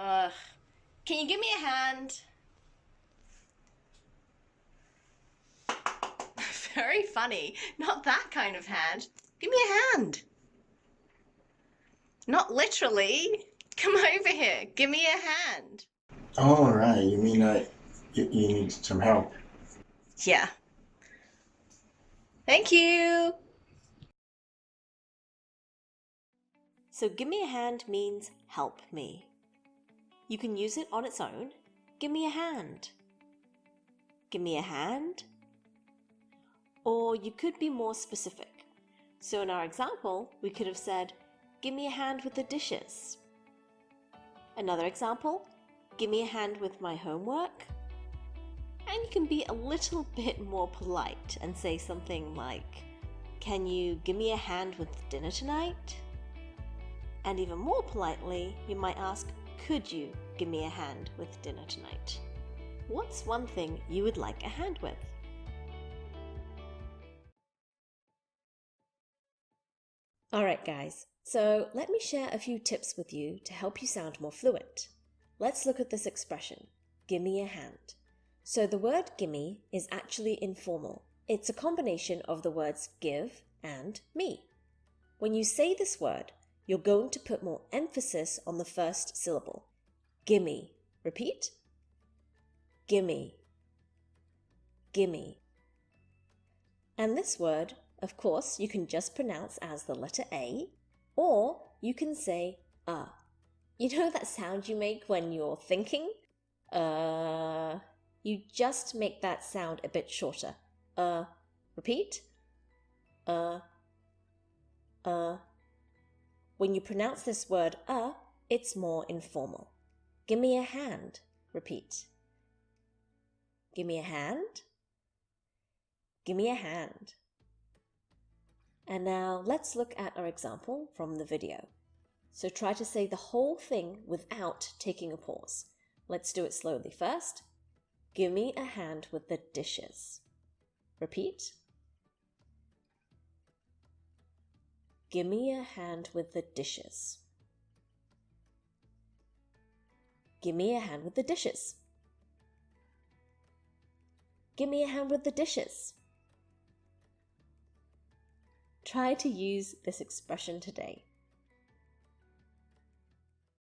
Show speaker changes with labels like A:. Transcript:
A: Ugh. Can you give me a hand? Very funny. Not that kind of hand. Give me a hand. Not literally. Come over here. Give me a hand.
B: All right, you mean you need some help?
A: Yeah. Thank you. So give me a hand means help me. You can use it on its own. Give me a hand. Give me a hand. Or you could be more specific. So in our example, we could have said, give me a hand with the dishes. Another example, give me a hand with my homework. And you can be a little bit more polite and say something like, can you give me a hand with dinner tonight? And even more politely, you might ask, could you give me a hand with dinner tonight? What's one thing you would like a hand with? Alright guys, so let me share a few tips with you to help you sound more fluent. Let's look at this expression, give me a hand. So the word gimme is actually informal. It's a combination of the words give and me. When you say this word, you're going to put more emphasis on the first syllable. Gimme. Repeat. Gimme. Gimme. And this word, of course, you can just pronounce as the letter A, or you can say You know that sound you make when you're thinking? You just make that sound a bit shorter. Repeat. When you pronounce this word it's more informal. Give me a hand. Repeat. Give me a hand. Give me a hand. And now let's look at our example from the video. So try to say the whole thing without taking a pause. Let's do it slowly first. Give me a hand with the dishes. Repeat. Give me a hand with the dishes. Give me a hand with the dishes. Give me a hand with the dishes. Try to use this expression today.